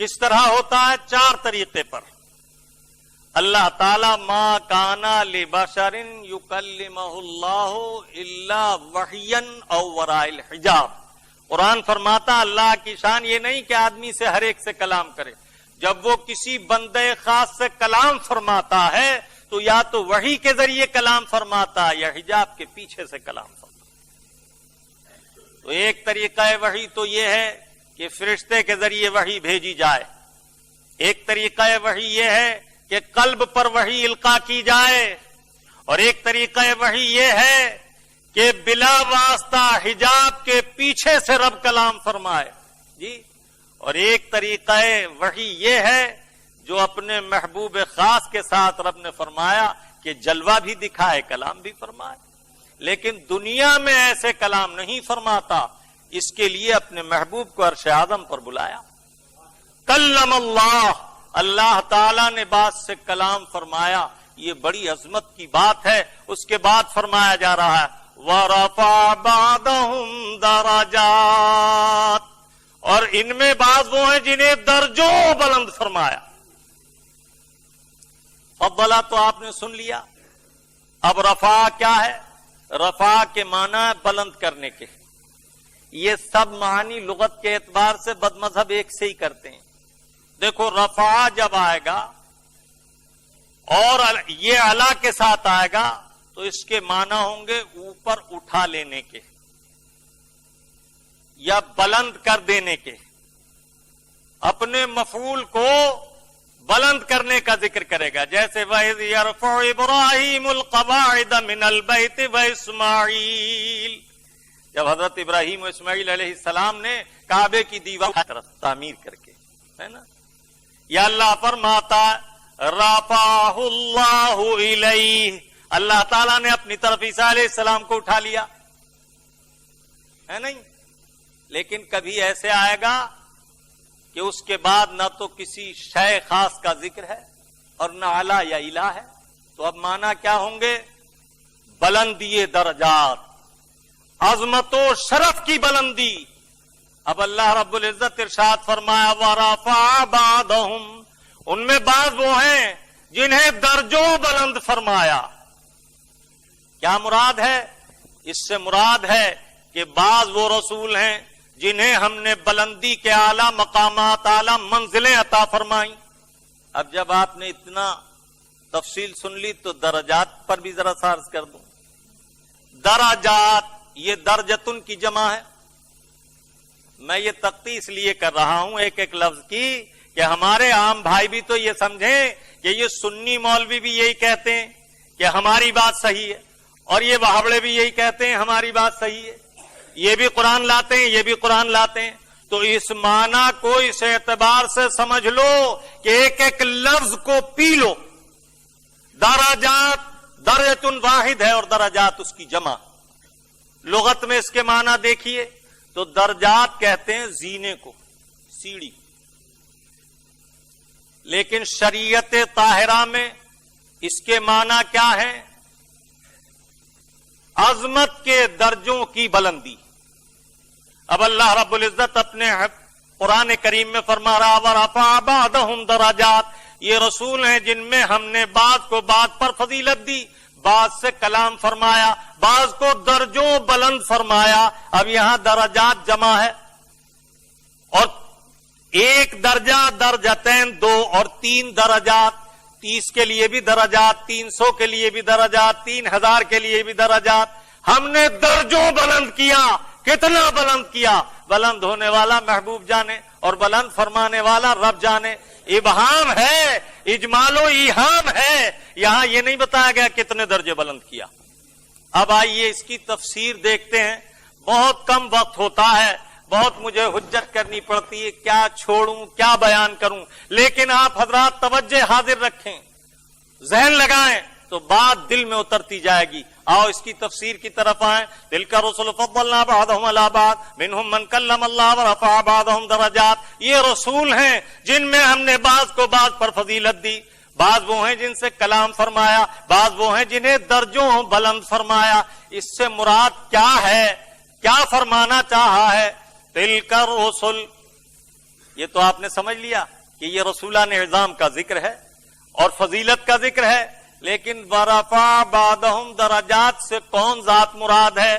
کس طرح ہوتا ہے؟ 4 طریقے پر۔ اللہ تعالی ما کانا لبشر یکلمہ اللہ الا وحیا او وراء الحجاب۔ قرآن فرماتا اللہ کی شان یہ نہیں کہ آدمی سے ہر ایک سے کلام کرے، جب وہ کسی بندے خاص سے کلام فرماتا ہے تو یا تو وحی کے ذریعے کلام فرماتا ہے یا حجاب کے پیچھے سے کلام فرماتا۔ تو ایک طریقہ وحی تو یہ ہے کہ فرشتے کے ذریعے وحی بھیجی جائے، ایک طریقہ وحی یہ ہے کہ قلب پر وحی القا کی جائے، اور ایک طریقہ وحی یہ ہے کہ بلا واسطہ حجاب کے پیچھے سے رب کلام فرمائے جی، اور ایک طریقہ وحی یہ ہے جو اپنے محبوب خاص کے ساتھ رب نے فرمایا کہ جلوہ بھی دکھائے، کلام بھی فرمائے، لیکن دنیا میں ایسے کلام نہیں فرماتا، اس کے لیے اپنے محبوب کو عرش اعظم پر بلایا۔ کلم اللہ، اللہ تعالی نے بات سے کلام فرمایا، یہ بڑی عظمت کی بات ہے۔ اس کے بعد فرمایا جا رہا ہے وَرَفَعَ بَعْضَهُمْ دَرَجَاتٍ، اور ان میں بعض وہ ہیں جنہیں درجوں بلند فرمایا۔ فضلہ تو آپ نے سن لیا، اب رفع کیا ہے؟ رفع کے معنی بلند کرنے کے۔ یہ سب معنی لغت کے اعتبار سے بد مذہب ایک سے ہی کرتے ہیں۔ دیکھو رفع جب آئے گا اور یہ اعلی کے ساتھ آئے گا تو اس کے معنی ہوں گے اوپر اٹھا لینے کے یا بلند کر دینے کے، اپنے مفعول کو بلند کرنے کا ذکر کرے گا، جیسے وَإِذْ يَرْفَعُ إِبْرَاهِيمُ الْقَوَاعِدَ مِنَ الْبَيْتِ وَإِسْمَاعِيلُ، جب حضرت ابراہیم و اسماعیل علیہ السلام نے کعبے کی دیوار تعمیر کر کے، ہے نا، یا اللہ فرماتا رفعہ اللہ الیہ، اللہ تعالیٰ نے اپنی طرف عیسیٰ علیہ السلام کو اٹھا لیا، ہے نہیں؟ لیکن کبھی ایسے آئے گا کہ اس کے بعد نہ تو کسی شے خاص کا ذکر ہے اور نہ اعلیٰ یا الہ ہے، تو اب معنی کیا ہوں گے؟ بلندی درجات، عظمت و شرف کی بلندی۔ اب اللہ رب العزت ارشاد فرمایا وَرَفَعَ بَعْضَهُمْ، ان میں بعض وہ ہیں جنہیں درجوں بلند فرمایا۔ کیا مراد ہے؟ اس سے مراد ہے کہ بعض وہ رسول ہیں جنہیں ہم نے بلندی کے اعلی مقامات، اعلی منزلیں عطا فرمائیں۔ اب جب آپ نے اتنا تفصیل سن لی تو درجات پر بھی ذرا سا عرض کر دوں۔ درجات یہ درجتن کی جمع ہے۔ میں یہ تختی اس لیے کر رہا ہوں ایک ایک لفظ کی کہ ہمارے عام بھائی بھی تو یہ سمجھیں کہ یہ سنی مولوی بھی یہی کہتے ہیں کہ ہماری بات صحیح ہے، اور یہ وہابڑے بھی یہی کہتے ہیں ہماری بات صحیح ہے، یہ بھی قرآن لاتے ہیں یہ بھی قرآن لاتے ہیں، تو اس معنی کو اس اعتبار سے سمجھ لو کہ ایک ایک لفظ کو پی لو۔ درجات درجتن واحد ہے اور درجات اس کی جمع۔ لغت میں اس کے معنی دیکھیے تو درجات کہتے ہیں زینے کو، سیڑھی، لیکن شریعت طاہرہ میں اس کے معنی کیا ہے؟ عظمت کے درجوں کی بلندی۔ اب اللہ رب العزت اپنے قرآن کریم میں فرما رہا وَرَفَعَ بَعْضَهُمْ دَرَجَاتٍ، یہ رسول ہیں جن میں ہم نے بعض کو بعض پر فضیلت دی، بعض سے کلام فرمایا، بعض کو درجوں بلند فرمایا۔ اب یہاں درجات جمع ہے، اور ایک درجہ درجتین 2 اور 3 درجات، 30 کے لیے بھی درجات، 300 کے لیے بھی درجات، 3000 کے لیے بھی درجات۔ ہم نے درجوں بلند کیا۔ کتنا بلند کیا؟ بلند ہونے والا محبوب جانے اور بلند فرمانے والا رب جانے۔ ابہام ہے، اجمال و ایہام ہے، یہاں یہ نہیں بتایا گیا کتنے درجے بلند کیا۔ اب آئیے اس کی تفسیر دیکھتے ہیں۔ بہت کم وقت ہوتا ہے، بہت مجھے حجت کرنی پڑتی ہے، کیا چھوڑوں کیا بیان کروں، لیکن آپ حضرات توجہ حاضر رکھیں، ذہن لگائیں تو بات دل میں اترتی جائے گی۔ آؤ اس کی تفسیر کی طرف آئیں۔ تِلْكَ الرُّسُلُ فَضَّلْنَا بَعْضَهُمْ عَلَىٰ بَعْضٍ مِّنْهُم مَّن كَلَّمَ اللَّهُ وَرَفَعَ بَعْضَهُمْ دَرَجَاتٍ، یہ رسول ہیں جن میں ہم نے بعض کو بعض پر فضیلت دی، بعض وہ ہیں جن سے کلام فرمایا، بعض وہ ہیں جنہیں درجوں بلند فرمایا۔ اس سے مراد کیا ہے، کیا فرمانا چاہا ہے؟ تلک الرسل، یہ تو آپ نے سمجھ لیا کہ یہ رسولان اعظام کا ذکر ہے اور فضیلت کا ذکر ہے، لیکن ورفع بعضهم درجات سے کون ذات مراد ہے؟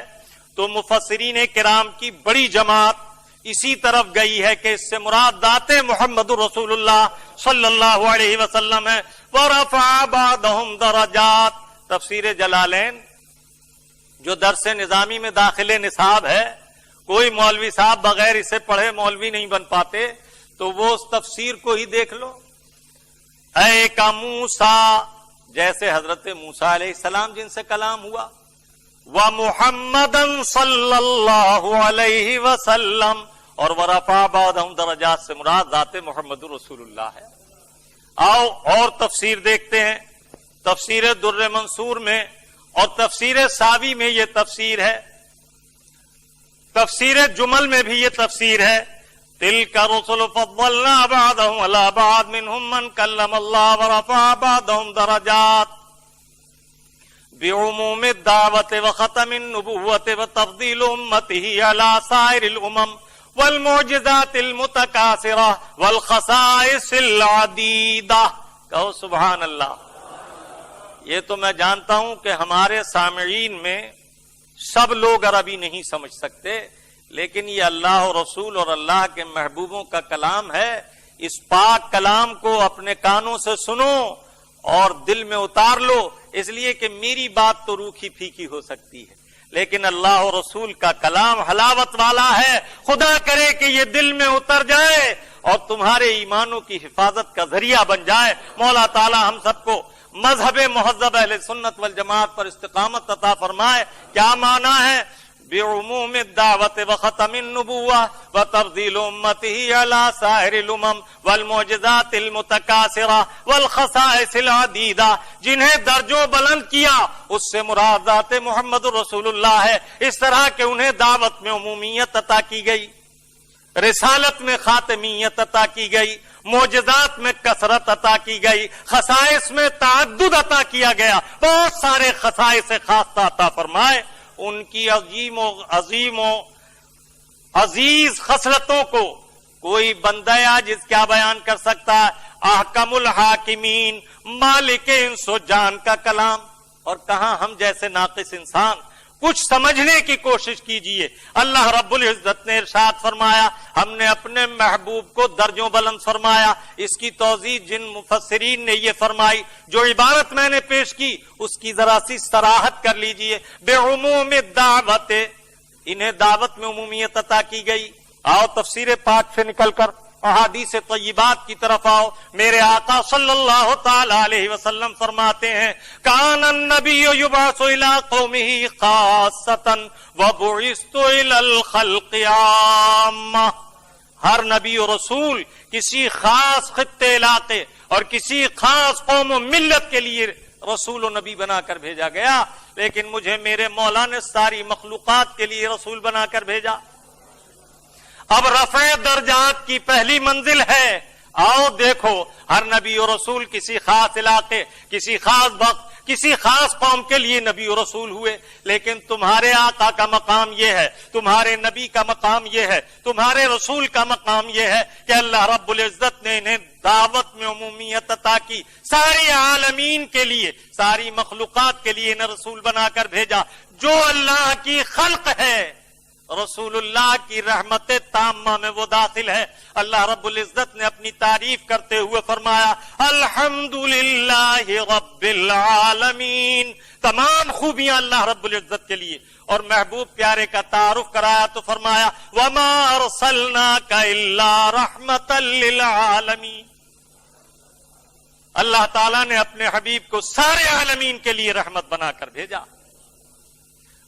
تو مفسرین کرام کی بڑی جماعت اسی طرف گئی ہے کہ اس سے مراد ذات محمد رسول اللہ صلی اللہ علیہ وسلم ہے۔ ورفع بعضهم درجات، تفسیر جلالین جو درس نظامی میں داخل نصاب ہے، کوئی مولوی صاحب بغیر اسے پڑھے مولوی نہیں بن پاتے، تو وہ اس تفسیر کو ہی دیکھ لو۔ اے کا موسیٰ، جیسے حضرت موسیٰ علیہ السلام جن سے کلام ہوا، وَمُحَمَّدًا صلی اللہ علیہ وسلم، اور ورفع بعضهم درجات سے مراد ذات محمد رسول اللہ ہے۔ آؤ اور تفسیر دیکھتے ہیں، تفسیر در منصور میں اور تفسیر ساوی میں یہ تفسیر ہے، تفسیر جمل میں بھی یہ تفسیر ہے۔ تلک رسل فضلنا بعضهم على بعض منهم من کلم اللہ ورفع بعضهم درجات بعموم الدعوت وختم النبوت وتفضیل امته على سائر الامم والمعجزات المتکاثرہ والخصائص العدیدہ۔ کہو سبحان اللہ۔ یہ تو میں جانتا ہوں کہ ہمارے سامعین میں سب لوگ عربی نہیں سمجھ سکتے، لیکن یہ اللہ و رسول اور اللہ کے محبوبوں کا کلام ہے۔ اس پاک کلام کو اپنے کانوں سے سنو اور دل میں اتار لو، اس لیے کہ میری بات تو روکھی پھیکی ہو سکتی ہے، لیکن اللہ و رسول کا کلام حلاوت والا ہے۔ خدا کرے کہ یہ دل میں اتر جائے اور تمہارے ایمانوں کی حفاظت کا ذریعہ بن جائے۔ مولا تعالی ہم سب کو مذہب مہذب اہل سنت والجماعت پر استقامت عطا فرمائے۔ کیا معنی ہے؟ بعموم الدعوت وختم النبوہ وتفضیل امته على سائر الامم والمعجزات المتکاثرہ والخصائص العدیدہ، جنہیں درجوں بلند کیا اس سے مراد ذات محمد رسول اللہ ہے۔ اس طرح کہ انہیں دعوت میں عمومیت عطا کی گئی، رسالت میں خاتمیت عطا کی گئی، معجزات میں کثرت عطا کی گئی، خصائص میں تعدد عطا کیا گیا، بہت سارے خصائص خاصہ عطا فرمائے۔ ان کی عظیم و عزیز خصلتوں کو کوئی بندہ عاجز کیا بیان کر سکتا ہے؟ احکم الحاکمین، مالک انس و جان کا کلام۔ اور کہاں ہم جیسے ناقص انسان کچھ سمجھنے کی کوشش کیجئے۔ اللہ رب العزت نے ارشاد فرمایا، ہم نے اپنے محبوب کو درجوں بلند فرمایا۔ اس کی توضیح جن مفسرین نے یہ فرمائی، جو عبارت میں نے پیش کی اس کی ذرا سی صراحت کر لیجئے۔ بعموم الدعوت، انہیں دعوت میں عمومیت عطا کی گئی۔ آؤ تفسیر پاک سے نکل کر احادیث طیبات کی طرف آؤ۔ میرے آقا صلی اللہ تعالی علیہ وسلم فرماتے ہیں، کان النبی یبعث الی قومہ خاصۃ وبعثت الی الخلق عامہ۔ ہر نبی و رسول کسی خاص خطے علاقے اور کسی خاص قوم و ملت کے لیے رسول و نبی بنا کر بھیجا گیا، لیکن مجھے میرے مولا نے ساری مخلوقات کے لیے رسول بنا کر بھیجا۔ اب رفع درجات کی پہلی منزل ہے۔ آؤ دیکھو، ہر نبی و رسول کسی خاص علاقے، کسی خاص وقت، کسی خاص قوم کے لیے نبی و رسول ہوئے، لیکن تمہارے آقا کا مقام یہ ہے، تمہارے نبی کا مقام یہ ہے، تمہارے رسول کا مقام یہ ہے کہ اللہ رب العزت نے انہیں دعوت میں عمومیت عطا کی، ساری عالمین کے لیے، ساری مخلوقات کے لیے انہیں رسول بنا کر بھیجا۔ جو اللہ کی خلق ہے، رسول اللہ کی رحمت تامہ میں وہ داخل ہے۔ اللہ رب العزت نے اپنی تعریف کرتے ہوئے فرمایا، الحمدللہ رب العالمین۔ تمام خوبیاں اللہ رب العزت کے لیے۔ اور محبوب پیارے کا تعارف کرایا تو فرمایا، وما ارسلناک الا رحمتا للعالمین۔ اللہ تعالیٰ نے اپنے حبیب کو سارے عالمین کے لیے رحمت بنا کر بھیجا۔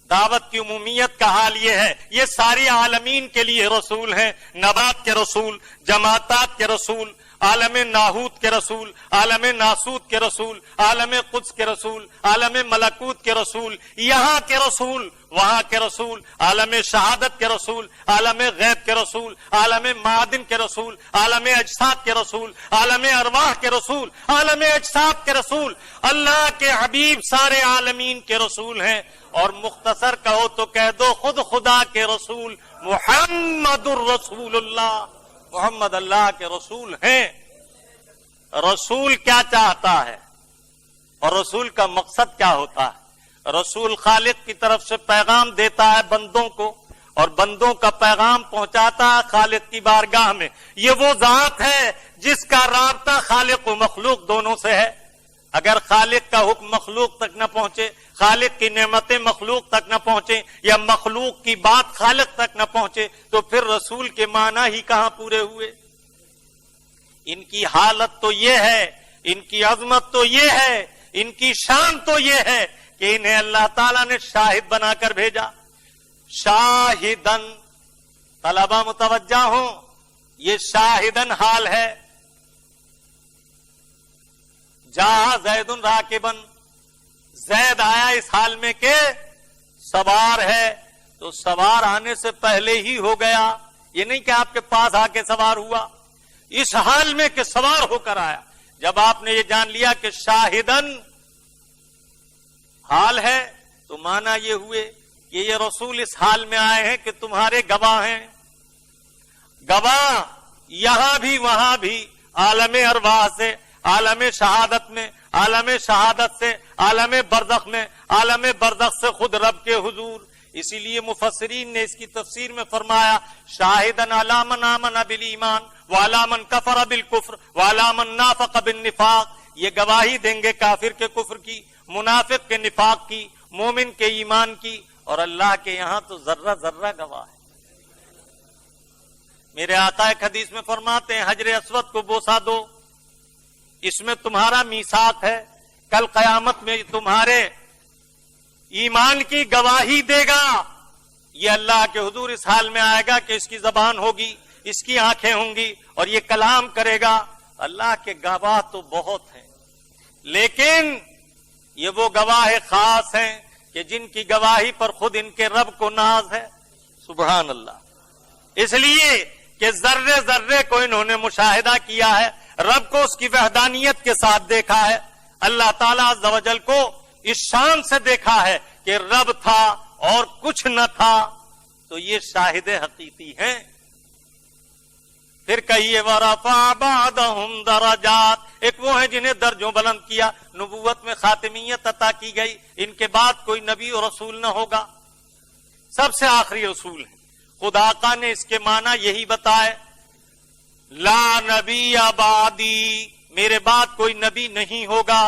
دعوت کی عمومیت کا حال یہ ہے، یہ ساری عالمین کے لیے رسول ہیں، نبات کے رسول، جماعتات کے رسول، عالم ناہوت کے رسول، عالم ناسوت کے رسول، عالم قدس کے رسول، عالم ملکوت کے رسول، یہاں کے رسول، وہاں کے رسول، عالم شہادت کے رسول، عالم غیب کے رسول، عالم معادن کے رسول، عالم اجساد کے رسول، عالم ارواح کے رسول، عالم اجساد کے رسول، اللہ کے حبیب سارے عالمین کے رسول ہیں۔ اور مختصر کہو تو کہہ دو خود خدا کے رسول محمد الرسول اللہ، محمد اللہ کے رسول ہیں۔ رسول کیا چاہتا ہے اور رسول کا مقصد کیا ہوتا ہے؟ رسول خالق کی طرف سے پیغام دیتا ہے بندوں کو، اور بندوں کا پیغام پہنچاتا ہے خالق کی بارگاہ میں۔ یہ وہ ذات ہے جس کا رابطہ خالق و مخلوق دونوں سے ہے۔ اگر خالق کا حکم مخلوق تک نہ پہنچے، خالق کی نعمتیں مخلوق تک نہ پہنچے، یا مخلوق کی بات خالق تک نہ پہنچے، تو پھر رسول کے معنی ہی کہاں پورے ہوئے؟ ان کی حالت تو یہ ہے، ان کی عظمت تو یہ ہے، ان کی شان تو یہ ہے کہ انہیں اللہ تعالیٰ نے شاہد بنا کر بھیجا۔ شاہدن، طلبہ متوجہ ہوں، یہ شاہدن حال ہے۔ جہاں زید راکبن، زید آیا اس حال میں کہ سوار ہے، تو سوار آنے سے پہلے ہی ہو گیا، یہ نہیں کہ آپ کے پاس آ کے سوار ہوا، اس حال میں کہ سوار ہو کر آیا۔ جب آپ نے یہ جان لیا کہ شاہدن حال ہے، تو مانا یہ ہوئے کہ یہ رسول اس حال میں آئے ہیں کہ تمہارے گواہ ہیں۔ گواہ یہاں بھی وہاں بھی، عالم ارواح سے، عالم شہادت میں، عالم شہادت سے عالم برزخ میں، عالم برزخ سے خود رب کے حضور۔ اسی لیے مفسرین نے اس کی تفسیر میں فرمایا شاہدن علی من آمن بالایمان وعلی من کفر بالکفر وعلی من نافق بالنفاق، یہ گواہی دیں گے کافر کے کفر کی، منافق کے نفاق کی، مومن کے ایمان کی، اور اللہ کے یہاں تو ذرہ ذرہ گواہ ہے۔ میرے آقا ایک حدیث میں فرماتے ہیں حجر اسود کو بوسہ دو، اس میں تمہارا میثاق ہے، کل قیامت میں تمہارے ایمان کی گواہی دے گا۔ یہ اللہ کے حضور اس حال میں آئے گا کہ اس کی زبان ہوگی، اس کی آنکھیں ہوں گی، اور یہ کلام کرے گا۔ اللہ کے گواہ تو بہت ہیں، لیکن یہ وہ گواہ خاص ہیں کہ جن کی گواہی پر خود ان کے رب کو ناز ہے، سبحان اللہ۔ اس لیے کہ ذرے ذرے کو انہوں نے مشاہدہ کیا ہے، رب کو اس کی وحدانیت کے ساتھ دیکھا ہے، اللہ تعالیٰ عز و جل کو اس شان سے دیکھا ہے کہ رب تھا اور کچھ نہ تھا، تو یہ شاہد حقیقی ہیں۔ پھر کہیے وَرَفَعَ بَعْضَهُمْ دَرَجَاتٍ، ایک وہ ہیں جنہیں درجوں بلند کیا، نبوت میں خاتمیت عطا کی گئی، ان کے بعد کوئی نبی اور رسول نہ ہوگا، سب سے آخری رسول ہیں۔ خدا آقا نے اس کے معنی یہی بتائے، لا نبی بعدی، میرے بعد کوئی نبی نہیں ہوگا۔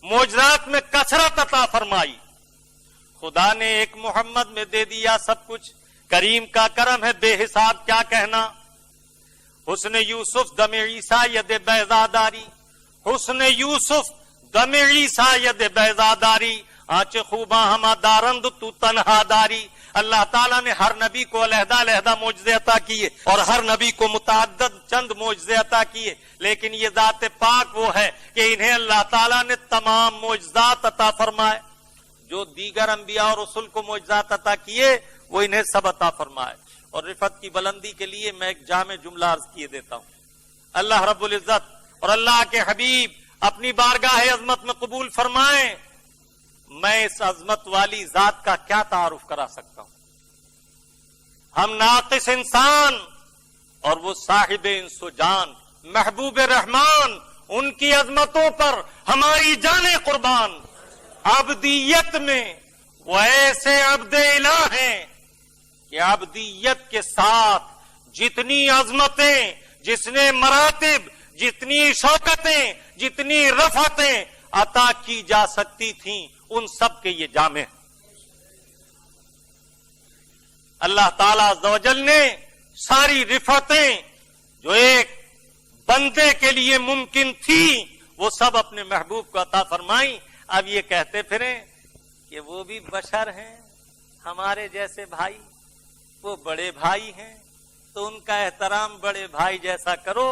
معجزات میں کثرت عطا فرمائی، خدا نے ایک محمد میں دے دیا سب کچھ، کریم کا کرم ہے بے حساب، کیا کہنا۔ حسن یوسف دم عیسیٰ ید بیضاداری، حسن یوسف دم عیسیٰ ید بیضاداری، آنچ خوباں ہما دارند تو تنہا داری۔ اللہ تعالیٰ نے ہر نبی کو علیحدہ علیحدہ معجزے عطا کیے، اور ہر نبی کو متعدد چند معجزے عطا کیے، لیکن یہ ذات پاک وہ ہے کہ انہیں اللہ تعالیٰ نے تمام معجزات عطا فرمائے، جو دیگر انبیاء اور رسول کو معجزات عطا کیے وہ انہیں سب عطا فرمائے۔ اور رفعت کی بلندی کے لیے میں ایک جامع جملہ عرض کیے دیتا ہوں، اللہ رب العزت اور اللہ کے حبیب اپنی بارگاہ عظمت میں قبول فرمائیں۔ میں اس عظمت والی ذات کا کیا تعارف کرا سکتا ہوں؟ ہم ناقص انسان اور وہ صاحب انس و جان محبوب رحمان، ان کی عظمتوں پر ہماری جانیں قربان۔ عبدیت میں وہ ایسے عبد الہ ہیں کہ عبدیت کے ساتھ جتنی عظمتیں، جتنے مراتب، جتنی شوکتیں، جتنی رفعتیں عطا کی جا سکتی تھیں، ان سب کے یہ جامع ہیں۔ اللہ تعالیٰ عز و جل نے ساری رفعتیں جو ایک بندے کے لیے ممکن تھی وہ سب اپنے محبوب کو عطا فرمائیں۔ اب یہ کہتے پھریں کہ وہ بھی بشر ہیں ہمارے جیسے بھائی، وہ بڑے بھائی ہیں تو ان کا احترام بڑے بھائی جیسا کرو،